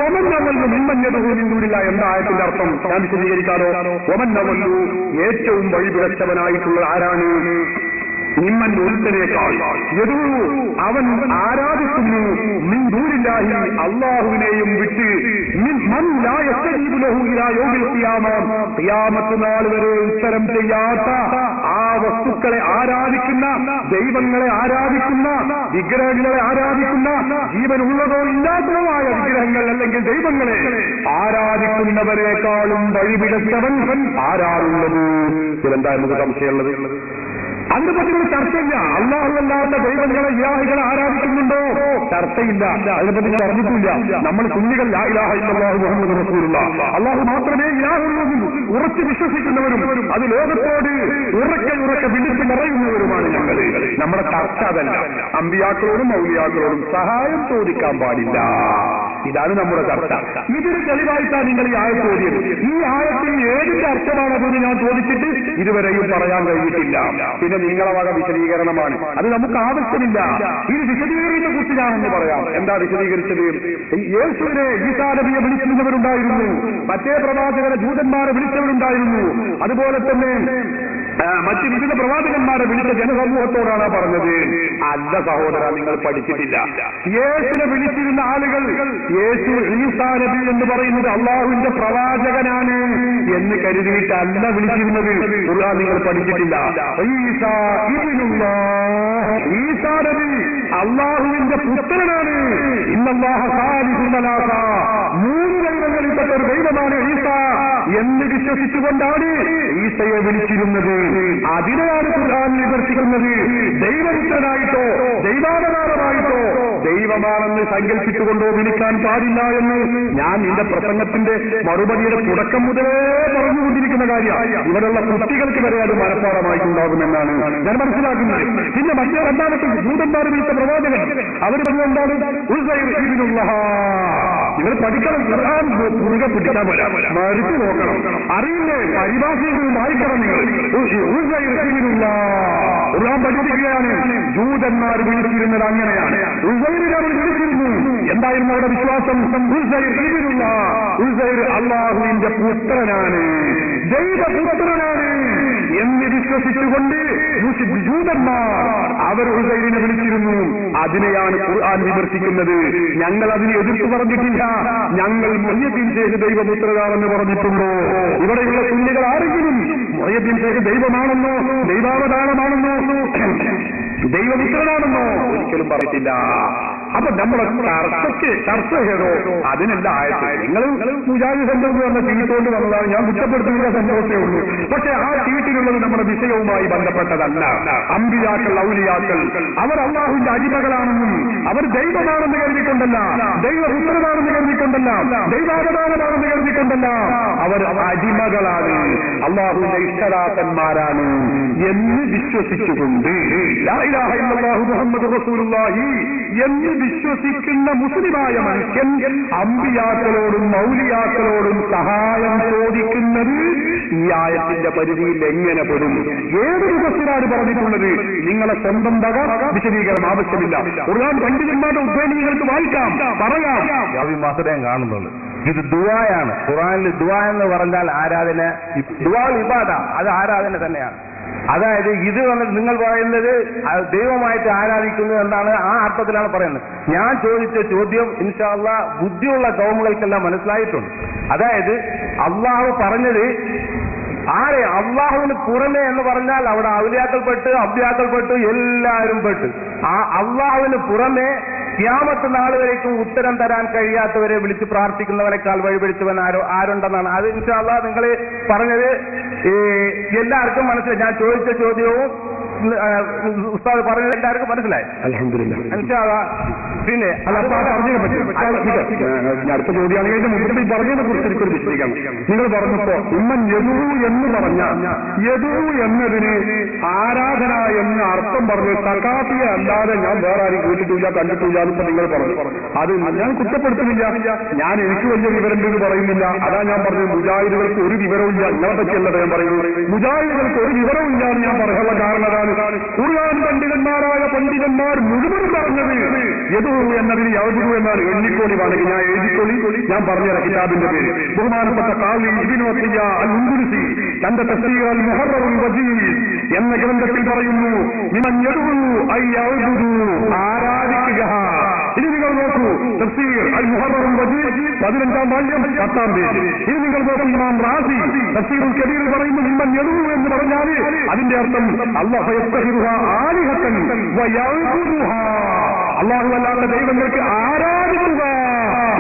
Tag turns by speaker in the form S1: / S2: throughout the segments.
S1: വമൻ അവല്ലു മിമ്മൻ യദ്ഉ മിൻ ദൂനില്ലാഹി എന്ന ആയത്തിന്റെ അർത്ഥം ഞാൻ വിശദീകരിക്കാലോ. വമൻ അവല്ലു ഏറ്റവും വഴിപിഴച്ചവനായിട്ടുള്ള ആരാണ്? മിമ്മൻ ഒരുത്തനേക്കാൾ യദ്ഉ അവൻ ആരാധിക്കുന്നു മിൻ ദൂനില്ലാഹി അല്ലാഹുവിനെയും വിട്ട് മൻ ലാ യസ്തജീബു ലഹു ഇലാ യൗമിൽ ഖിയാമ ഖിയാമത്ത് നാൾ വരെ ഉത്തരം ചെയ്യാത്ത ആ വസ്തുക്കളെ ആരാധിക്കുന്ന, ദൈവങ്ങളെ ആരാധിക്കുന്ന, വിഗ്രഹങ്ങളെ ആരാധിക്കുന്ന, ജീവനുള്ളതോ ഇല്ലാത്തതോ ആയ വിഗ്രഹങ്ങൾ അല്ലെങ്കിൽ ദൈവങ്ങളെ ആരാധിക്കുന്നവരെക്കാളും വഴിപിഴച്ചവൻ ആരാളുള്ളത്? ഇതെന്താ നമുക്ക് സംശയമുള്ളത്? അതിനെ പറ്റിയുള്ള ചർച്ചയില്ല. അല്ലാഹുവല്ലാത്ത ദൈവങ്ങളെ ഇലാഹികളെ ആരാധിക്കുന്നുണ്ടോ? ചർച്ചയില്ല. അതിനെപ്പറ്റി പറഞ്ഞിട്ടില്ല. നമ്മൾ സുന്നികൾ ലാ ഇലാഹ ഇല്ലല്ലാഹു മുഹമ്മദുർ റസൂലുള്ളാഹ്, അല്ലാഹു മാത്രമേ ഇലാഹുള്ളൂ ഉറച്ചു വിശ്വസിക്കുന്നവരും അത് ലോകത്തോട് ഉറക്കെ വിളിച്ച് പറയുന്നവരുമാണ് ഞങ്ങൾ. നമ്മുടെ ചർച്ച അതല്ല. അമ്പിയാക്കളോടും ഔലിയാക്കളോടും സഹായം ചോദിക്കാൻ പാടില്ല. ഇതാണ് നമ്മുടെ ചർച്ച. ഇതിന് തെളിവായിട്ടാണ് നിങ്ങൾ ഈ ആയത്ത് ഓതിയത്. ഈ ആയത്തിൽ ഏതിന്റെ അർത്ഥമാണതെന്ന് ഞാൻ ചോദിച്ചിട്ട് ഇതുവരെയും പറയാൻ കഴിഞ്ഞിട്ടില്ല. പിന്നെ നിങ്ങളെ വക വിശദീകരണമാണ്, അത് നമുക്ക് ആവശ്യമില്ല. ഇത് വിശദീകരണത്തെ കുറിച്ച് ഞാനൊന്ന് പറയാം. എന്താ വിശദീകരിച്ചത്? യേശുവിനെ ഈസാ നബിയെ വിളിച്ചിരുന്നവരുണ്ടായിരുന്നു, മറ്റേ പ്രവാചകരെ ജൂതന്മാരെ വിളിച്ചവരുണ്ടായിരുന്നു, അതുപോലെ തന്നെ മറ്റ് വിവിധ പ്രവാചകന്മാരെ വിളിച്ച ജനസമൂഹത്തോടാണ് പറഞ്ഞത്. അല്ല സഹോദര, നിങ്ങൾ പഠിച്ചിട്ടില്ല. യേശുവിനെ വിളിച്ചിരുന്ന ആളുകൾ യേശു ഈസാ നബി എന്ന് പറയുന്നത് അള്ളാഹുവിന്റെ പ്രവാചകനാണ് എന്ന് കരുതിയിട്ടല്ല വിളിച്ചിരുന്നത്. ഖുർആൻ നിങ്ങൾ പഠിച്ചിട്ടില്ല. ഈസാ നബി അള്ളാഹുവിന്റെ പുത്രനാണ്. ഇന്നല്ലാഹ സാലിസു സലാസ, മൂന്ന് ദൈവങ്ങളിൽപ്പെട്ട ഒരു ദൈവമാണ് ഈസ എന്ന് വിശ്വസിച്ചുകൊണ്ടാണ് ഈസയെ വിളിച്ചിരുന്നത്. അതിനെയാണ് ഖുർആൻ വിമർശിക്കുന്നത്. ദൈവപുത്രനായിട്ടോ ദൈവാവതാരമായിട്ടോ ദൈവമാണെന്ന് സങ്കല്പിച്ചുകൊണ്ടോ വിളിക്കാൻ പാടില്ല എന്ന് ഞാൻ എന്റെ പ്രസംഗത്തിന്റെ മറുപടിയുടെ തുടക്കം മുതലേ പറഞ്ഞുകൊണ്ടിരിക്കുന്ന കാര്യമാണ്. ഇവിടെയുള്ള കുട്ടികൾക്ക് വരെ അത് മനഃപ്പാടമായിട്ടുണ്ടാകുമെന്നാണ് ഞാൻ മനസ്സിലാക്കുന്നത്. പിന്നെ മറ്റേ രണ്ടാമത്തെ ജൂതന്മാർ വിളിച്ച പ്രവാചകൻ അവർ പറഞ്ഞെന്താണ്? ഉസൈർ ഇബ്നുല്ലാഹ്. നിങ്ങൾ പഠിക്കണം, ഖുർആൻ മുറുകെ പിടിക്കാൻ വരാം, മറിച്ച് നോക്കണം. അറിയില്ലേ? പരിഭാഷകൾ വായിക്കണം നിങ്ങൾ. ഉസൈർ ഇബ്നുല്ലാഹ് ഖുർആൻ പഠിപ്പിക്കുകയാണ്. ജൂതന്മാർ വിളിച്ചിരുന്നത് അങ്ങനെയാണ്. ഉസൈറിനെ അവർ വിളിച്ചിരുന്നു. എന്തായിരുന്നു അവരുടെ വിശ്വാസം? ഉസൈർ ഇബ്നുല്ലാഹ്, ഉസൈർ അല്ലാഹുവിന്റെ പുത്രനാണ്, ദൈവപുത്രനാണ് എന്ന് വിശ്വസിച്ചുകൊണ്ട് ജൂതന്മാർ അവർ ഉസൈറിനെ വിളിച്ചിരുന്നു. അതിനെയാണ് ഖുർആൻ വിമർശിക്കുന്നത്. ഞങ്ങൾ അതിനെ എതിർത്ത് പറഞ്ഞിട്ടില്ല. ഞങ്ങൾ മുഹ്യിദ്ദീൻ ശൈഖ് ദൈവപുത്രനാണെന്ന് പറഞ്ഞിട്ടുണ്ടോ? ഇവിടെയുള്ള സുന്നികൾ ആരെങ്കിലും മുഹ്യിദ്ദീൻ ശൈഖ് ദൈവമാണെന്നോ ദൈവാവതാരമാണെന്നോ ദൈവപുത്രനാണെന്നോ ഒരിക്കലും പറഞ്ഞിട്ടില്ല. അപ്പൊ നമ്മുടെ ചർച്ച ചെയ്തോ അതിനല്ല ആയത്ത്. നിങ്ങൾ മുജാഹിദ് സെന്ററിൽ വന്ന ചീട്ടുകൊണ്ട് വന്നതാണ്. ഞാൻ കുറ്റപ്പെടുത്തുന്ന സന്തോഷമേ ഉള്ളൂ. പക്ഷെ ആ ചീട്ടിലുള്ളത് നമ്മുടെ വിഷയവുമായി ബന്ധപ്പെട്ടതല്ല. അമ്പിയാക്കൾ, ഔലിയാക്കൾ അവർ അല്ലാഹുവിന്റെ അടിമകളാണെന്നും അവർ ദൈവമാണെന്ന് കരുതിക്കൊണ്ടല്ല, ദൈവപുത്രനാണെന്ന് കരുതിക്കൊണ്ടല്ല, ദൈവാവതാരമാണെന്ന് കരുതിക്കൊണ്ടല്ല, അവർ അടിമകളാണ്, അല്ലാഹുവിന്റെ ഇഷ്ടദാസന്മാരാണ് എന്ന് വിശ്വസിച്ചുകൊണ്ട് ലാ ഇലാഹ ഇല്ലല്ലാഹു മുഹമ്മദുർ റസൂലുള്ളാഹി എന്ന് വിശ്വസിക്കുന്ന മുസ്ലിമായ മനുഷ്യൻ അമ്പിയാക്കളോടും മൗലിയാക്കളോടും സഹായം ചോദിക്കുന്നത് ഈ ആയത്തിന്റെ പരിധിയിൽ എങ്ങനെ പെടും? ഏതൊരു ബസ്സിലാണ് പറഞ്ഞിട്ടുള്ളത്? നിങ്ങളെ സ്വന്തം വക വിശദീകരണം ആവശ്യമില്ല. ഖുർആൻ പണ്ഡിതന്മാരുടെ ഉദ്ധരണികൾക്ക് വായിക്കാം, പറയാം.
S2: മാത്രമേ കാണുന്നുള്ളൂ. ഇത് ദുആയാണ്. ഖുർആനിൽ ദുആ എന്ന് പറഞ്ഞാൽ ആരാധന, ദുആ ഇബാദ, അത് ആരാധന തന്നെയാണ്. അതായത് ഇത് വന്നിട്ട് നിങ്ങൾ പറയുന്നത് ദൈവമായിട്ട് ആരാധിക്കുന്നു എന്നാണ്, ആ അർത്ഥത്തിലാണ് പറയുന്നത്. ഞാൻ ചോദിച്ച ചോദ്യം ഇൻഷാ അല്ലാഹ് ബുദ്ധിയുള്ള കൗമുകൾക്കെല്ലാം മനസ്സിലായിട്ടുണ്ട്. അതായത് അള്ളാഹു പറഞ്ഞത് ആരെ? അള്ളാഹുവിന് പുറമെ എന്ന് പറഞ്ഞാൽ അവിടെ ഔലിയാക്കൾ പെട്ട്, അബ്യാക്കൾ പെട്ട്, എല്ലാവരും പെട്ട്. ആ അള്ളാഹുവിന് പുറമെ ഖിയാമത്ത് നാൾ വരേക്കും ഉത്തരം തരാൻ കഴിയാത്തവരെ വിളിച്ച് പ്രാർത്ഥിക്കുന്നവനേക്കാൾ വഴിപിടിച്ചവൻ ആരുണ്ടെന്നാണ്. അത് ഇൻഷാ അല്ലാഹ് നിങ്ങൾ പറഞ്ഞത് എല്ലാവർക്കും മനസ്സിലായി. ഞാൻ ചോദിച്ച ചോദ്യവും ഉസ്താദ് പറഞ്ഞത് എല്ലാവർക്കും മനസ്സിലായി.
S1: അൽഹംദുലില്ലാഹ്.
S2: ഇൻഷാ അല്ലാഹ്. പിന്നെ
S1: അടുത്ത ചോദ്യമാണെങ്കിൽ മുമ്പ് ഈ പറഞ്ഞതിനെ കുറിച്ച് എനിക്കൊരു വിശദീകരണം. നിങ്ങൾ പറഞ്ഞപ്പോ ഉമ്മൻ യദൂ എന്ന് പറഞ്ഞ യദൂ എന്നതിന് ആരാധന എന്ന് അർത്ഥം പറഞ്ഞ് സകാഫിയെ അല്ലാതെ ഞാൻ വേറെ ആരും കേട്ടിട്ടില്ല, കണ്ടിട്ടില്ല എന്നിപ്പോ നിങ്ങൾ പറഞ്ഞു. അത് ഞാൻ കുറ്റപ്പെടുത്തുന്നില്ല. ഞാൻ എനിക്ക് വലിയ വിവരമുണ്ടെന്ന് പറയുന്നില്ല. അതാ ഞാൻ പറഞ്ഞത് മുജാഹിദുകൾക്ക് ഒരു വിവരവും ഇല്ല. നിങ്ങളെ പറ്റിയല്ലത് ഞാൻ പറയുന്നത്. മുജാഹിദുകൾക്ക് ഒരു വിവരവും ഇല്ല എന്ന് ഞാൻ പറയാനുള്ള കാരണം അതാണ്. ഖുർആൻ പണ്ഡിതന്മാരായ പണ്ഡിതന്മാർ മുഴുവൻ പറഞ്ഞത് യദൂ എന്നതിന് യഅ്ബുദു എന്നാണ്. എണ്ണിക്കോളി വേണമെങ്കിൽ ഞാൻ എഴുതിക്കോളി, ഞാൻ പറഞ്ഞുതരാം കിതാബിന്റെ പേര്. ബഹുമാനപ്പെട്ട ഖാദി ഇബ്നു അത്തിയ്യ അൽ-ഉൻദുലുസി തന്റെ തഫ്സീർ അൽ-മുഹററുൽ വജീദ് എന്ന ഗ്രന്ഥത്തിൽ പറയുന്നു, മിമൻ യദഉ അയ്യഅ്ബുദു, ആരാധിക്കുക. ഇനി നിങ്ങൾ നോക്കൂ, തഫ്സീർ അൽ-മുഹററുൽ വജീദ് 15-ാം വാല്യം 10-ാം പേജ്. ഇനി നിങ്ങൾ നോക്കൂ, ഇമാം റാസി തഫ്സീറുൽ കബീറിൽ പറയുന്നു, മിമൻ യദഉ എന്ന് പറഞ്ഞാൽ അതിന്റെ അർത്ഥം അല്ലാഹു യസ്തഹിറുഹ ആലിഹത്തൻ വയഅ്ബുദുഹാ, അല്ലാഹു അല്ലാത്ത ദൈവങ്ങൾക്ക് ആരാധിക്കുക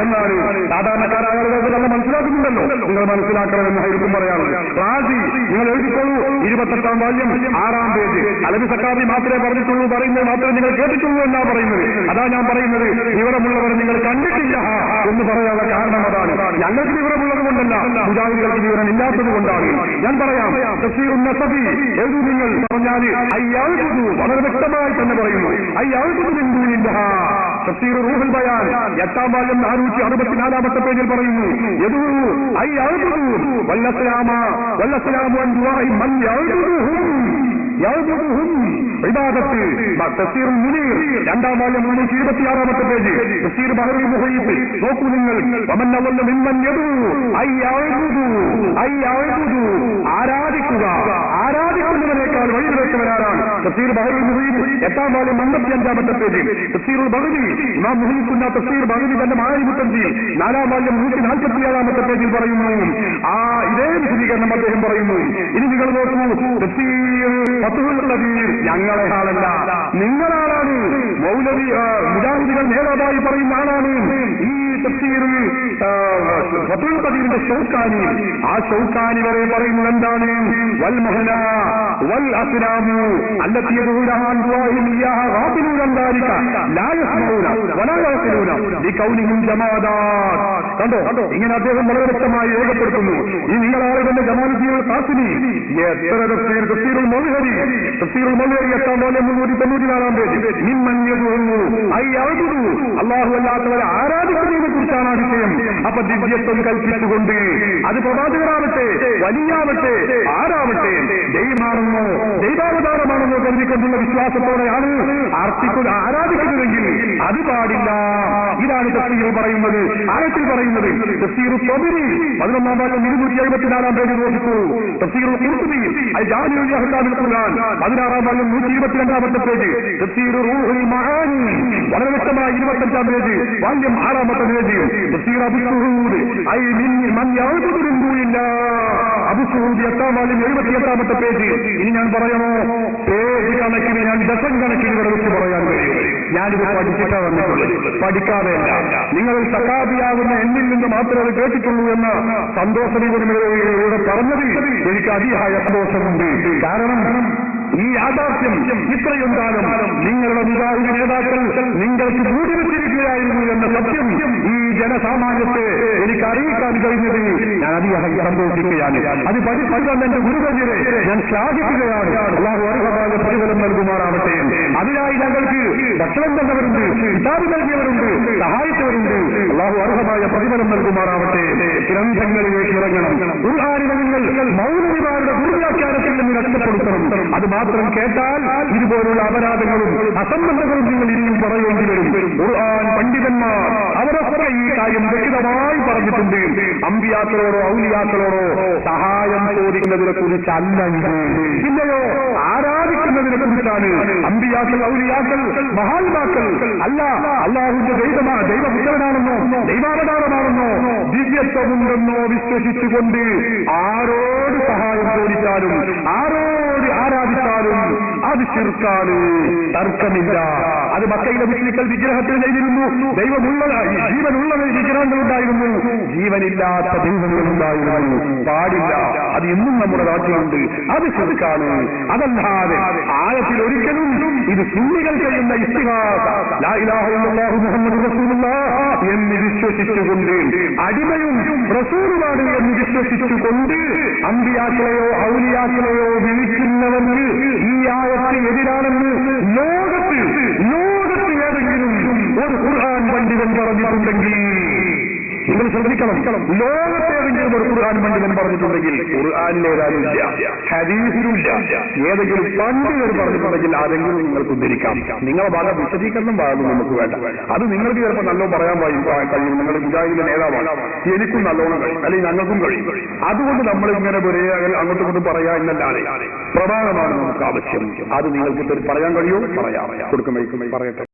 S1: എന്നാണ്. സാധാരണക്കാരായ ആളുകൾക്ക് നല്ല മനസ്സിലാക്കുന്നുണ്ടല്ലോ, നിങ്ങൾ മനസ്സിലാക്കണമെന്ന് ആയിരിക്കും പറയാറുള്ളത്. റാസി നിങ്ങൾ എഴുതിക്കോളൂ, 28-ാം വാല്യം 6-ാം പേജ്. അലബി സക്കാഫി മാത്രമേ പറഞ്ഞിട്ടുള്ളൂ, പറയുന്നത് മാത്രമേ നിങ്ങൾ കേട്ടിട്ടുള്ളൂ എന്നാ പറയുന്നത്. അതാ ഞാൻ പറയുന്നത്, വിവരമുള്ളവർ നിങ്ങൾ കണ്ടിട്ടില്ല എന്ന് പറയാനുള്ള കാരണം അതാണ്. ഞങ്ങൾക്ക് വിവരമുള്ളത് കൊണ്ടല്ല, മുജാഹിദുകൾക്ക് വിവരമില്ലാത്തത് കൊണ്ടാണ്. ഞാൻ പറയാം, തഫ്സീറുൻ നസബി എഴുതു നിങ്ങൾ പറഞ്ഞാൽ അയ്യഅ്ബുദു, വളരെ വ്യക്തമായി തന്നെ പറയുന്നു, അയ്യഅ്ബുദു മിൻ ദൂനില്ലാഹ്. തഫ്സീർ റൂഹുൽ ബയാൻ 8-ാം വാല്യം 464-ാമത്തെ പേജിൽ പറയുന്നു, യദൂ അയ്യഅ്ബുദു വല്ലസ്സലാമു അൻ ദുആഇ മൻ യഅ്ബുദുഹും ഇബാദത്ത്. തഫ്സീറുൽ മുനീർ 2-ാം വാല്യം 326-ാമത്തെ പേജ്. തഫ്സീർ ബഹറുൽ മുഹീത്ത് നോക്കൂ നിങ്ങൾ, വമൻ അവല്ല മിമ്മൻ യദൂ അയ്യഅ്ബുദു, ആരാധിക്കുക, ആരാധിക്കുന്നവനേക്കാൾ വഴിവെച്ചവരാണ്. തഫ്സീർ ബഹറുൽ മുഹീത്ത് 8-ാം വാല്യം 55-ാമത്തെ പേജ്. തഫ്സീറുൽ ബഗ്വി ഇമാം മുഹീത്തുന്ന തഫ്സീർ ബഗ്വി തന്റെ മാരിമുത്തൻസീൽ 4-ാം വാല്യം 147-ാമത്തെ പേജിൽ പറയുന്നു. ഇതേ വിശദീകരണം അദ്ദേഹം പറയുന്നു. ഇനി നിങ്ങൾ നോക്കൂ, തഫ്സീർ ഫത്ഹുൽ ഖദീർ ഞങ്ങളെ ആളല്ല, നിങ്ങളാളാണ്. മൗലവി മുജാഹിദുകൾ നേതാവായി പറയുന്ന ആളാണ്. ഈ തഫ്സീർ ഫത്ഹുൽ ഖദീറിന്റെ ഷൗക്കാനി, ആ ഷൗക്കാനി വരെ പറയുന്നത് എന്താണ്? വൽ മഹന വൽ അസ്ലാമു അല്ലത്തി യദൂലഹ അൻ ദുആഇ ഇയ്യാഹ ഗാഫിലൂന അൻ ദാലിക ലാ യസ്മഊന വലാ യഖിലൂന ലികൗനിഹിം ജമാദാത്ത്. കണ്ടോ, ഇങ്ങനെ അദ്ദേഹം വളരെ വ്യക്തമായി രേഖപ്പെടുത്തുന്നു. ഈ നിങ്ങളാളുകളുടെ ജമാലുദ്ദീൻ ഖാസിമി എത്ര തഫ്സീറുൽ മൗലവി 8-ാം വാല്യം 394-ാം പേജ്. മിമ്മൻ യദഊ അയ്യഅ്ബുദു, അല്ലാഹു അല്ലാത്തവരെ ആരാധിക്കുന്നതിനെ കുറിച്ചാണ് ആ വിഷയം. അപ്പൊ ദിവ്യത്വം കൽപ്പിച്ചുകൊണ്ട് അത് പ്രവാചകരാവട്ടെ, വലിയാവട്ടെ, ആരാവട്ടെ, ദൈവമാണെന്നോ ദൈവാവതാരമാണെന്നോ കരുതിക്കൊണ്ടുള്ള വിശ്വാസത്തോടെയാണ് ആരാധിക്കുന്നതെങ്കിൽ അത് പാടില്ല. ഇതാണ് തഫ്സീർ പറയുന്നത്. ആയത്തിൽ പറയുന്നത് തഫ്സീർ ത്വബരി 11-ാം വാല്യം 274-ാം പേജ് നോക്കൂ. തഫ്സീറുൽ ഖുർതുബി അൽ ജാമിഉൽ അഹ്കാമിൽ ഖുർആൻ 16-ാം വാല്യം 122-ാമത്തെ പേജ്. തഫ്സീർ റൂഹുൽ മആനി വളരെ വ്യക്തമായി 25-ാം പേജ്, വാല്യം 6-ാമത്തെ പേജ്. തഫ്സീർ അബൂ സുഊദ് ഐ മൻ യഅ്ബുദു മിൻ ദൂനില്ലാഹ്, അബൂ സുഊദ് 8-ാം വാല്യം 78-ാമത്തെ പേജ്. ഇനി ഞാൻ പറയണോ, പേജ് കണക്കിന് ഞാൻ ഡസൻ കണക്കിന് ഇവിടെ വെച്ച് പറയാൻ കഴിയും. ഞാനിത് പഠിച്ചിട്ടാ വന്നിട്ടുള്ളത്, പഠിക്കാതെയല്ല. നിങ്ങൾ സഖാബിയാകുന്ന എന്നിൽ നിന്ന് മാത്രമേ കേട്ടിട്ടുള്ളൂ എന്ന സന്തോഷവിവരമിവിടെ പറഞ്ഞത് എനിക്ക് അതിയായ സന്തോഷമുണ്ട്. കാരണം ഈ യാഥാർത്ഥ്യം ഇത്രയും കാലം നിങ്ങളുടെ മുജാഹിദ് നേതാക്കൾ നിങ്ങൾക്ക് മൂടിവെച്ചിരിക്കുകയായിരുന്നു എന്ന സത്യം ഈ ജനസാമാന്യത്തെ എനിക്ക് അറിയിക്കാൻ കഴിഞ്ഞത് ഞാൻ അതിയായി സന്തോഷിക്കുകയാണ്. അത് പഠിപ്പിക്കാൻ എന്റെ ഗുരുവര്യരെ ഞാൻ ശ്ലാഘിക്കുകയാണ്. അല്ലാഹു അർഹമായ പ്രതിഫലം നൽകുമാറാവട്ടെ. അതിനായി ഞങ്ങൾക്ക് ഭക്ഷണം തന്നവരുണ്ട്, കിതാബ് നൽകിയവരുണ്ട്, സഹായിച്ചവരുണ്ട്. അല്ലാഹു അർഹമായ പ്രതിഫലം നൽകുമാറാവട്ടെ. ഗ്രന്ഥങ്ങളിലേക്ക് ഇറങ്ങണം. ഖുർആനിനെ നിങ്ങൾ മൗലവിമാരുടെ ദുർവ്യാഖ്യാനത്തിൽ നിന്ന് രക്ഷപ്പെടുത്തണം. അത് മാത്രം കേട്ടാൽ ഇതുപോലുള്ള അപരാധങ്ങളും അസംബന്ധങ്ങളും നിങ്ങൾ ഇനിയും പറയേണ്ടി വരും. ഖുർആൻ പണ്ഡിതന്മാർ അവരൊക്കെ ഈ കാര്യം വ്യക്തമായി പറഞ്ഞിട്ടുണ്ട്. അമ്പിയാക്കളോടോ ഔലിയാക്കളോടോ സഹായം ചോദിക്കുന്നതിനെ കുറിച്ചല്ല ഇത്, പിന്നെയോ ആരാധിക്കുന്നതിനെ കുറിച്ചാണ്. അമ്പിയാക്കൾ, ഔലിയാക്കൾ, മഹാത്മാക്കൾ അല്ല, അല്ലാഹുവിന്റെ ദൈവപുത്രനാണെന്നോ ദൈവാവതാരമാണെന്നോ ദിവ്യത്വമുണ്ടെന്നോ വിശ്വസിച്ചുകൊണ്ട് ആരോട് സഹായം ചോദിച്ചാലും ആരോട് ആരാധിച്ചാലും അത് ശിർക്കാണ്, തർക്കമില്ല. അത് മക്കയിലെ മുസ്ലിങ്ങൾ വിഗ്രഹത്തിൽ ചെയ്തിരുന്നു. ദൈവമുള്ളതായി ജീവനുള്ള വിഗ്രഹങ്ങളുണ്ടായിരുന്നു, ജീവനില്ലാത്ത ദൈവങ്ങളുണ്ടായിരുന്നു. പാടില്ല. അത് ഇന്നും നമ്മുടെ നാട്ടിലുണ്ട്. അത് ശിർക്കാണ്. അതല്ലാതെ ആയത്തിൽ ഒരിക്കലും ഇത് സുന്നികൾ ചെയ്യുന്ന ഇസ്തിഹാസ ലാ ഇലാഹ ഇല്ലല്ലാഹു മുഹമ്മദുർ റസൂലുള്ളാഹ് എന്ന് വിശ്വസിച്ചുകൊണ്ട്, അടിമയും റസൂലുമാണ് എന്ന് വിശ്വസിച്ചുകൊണ്ട് അമ്പിയാക്കളെയോ ഔലിയാക്കളെയോ വിളിക്കുന്നവർക്ക് ഈ ആയത്ത് എതിരാണെന്ന് ലോകത്ത് ഏതെങ്കിലും ഒരു ഖുർആൻ പണ്ഡിതൻ പറഞ്ഞിട്ടുണ്ടെങ്കിൽ നിങ്ങൾ ശ്രദ്ധിക്കണം, ലോകത്തേതെങ്കിലും ഒരു ഖുർആൻ പണ്ഡിതൻ പറഞ്ഞിട്ടുണ്ടെങ്കിൽ ഖുർആനിലേതാനില്ല, ഹദീസിലുമില്ല, ഏതെങ്കിലും പണ്ഡിതൻ പറഞ്ഞിട്ടുണ്ടെങ്കിൽ ആരെങ്കിലും നിങ്ങൾക്ക് ഉദ്ധരിക്കാം. നിങ്ങളെ ഭാഗം വിശദീകരണം ഭാഗം നമുക്ക് വേണ്ട. അത് നിങ്ങൾക്ക് ചിലപ്പോൾ നല്ലോ പറയാൻ കഴിയും. നിങ്ങൾ മുജാഹിദിന്റെ നേതാവാണ്, എനിക്കും നല്ലോണം കഴിയും, അല്ലെങ്കിൽ ഞങ്ങൾക്കും കഴിയും. അതുകൊണ്ട് നമ്മൾ ഇങ്ങനെ ഒരേ അങ്ങോട്ടും ഇങ്ങോട്ടും പറയാ എന്നല്ലാതെ പ്രധാനമാണ് നമുക്ക് ആവശ്യം. അത് നിങ്ങൾക്ക് പറയാൻ കഴിയുമോ? പറയാം, കൊടുക്കും പറയട്ടെ.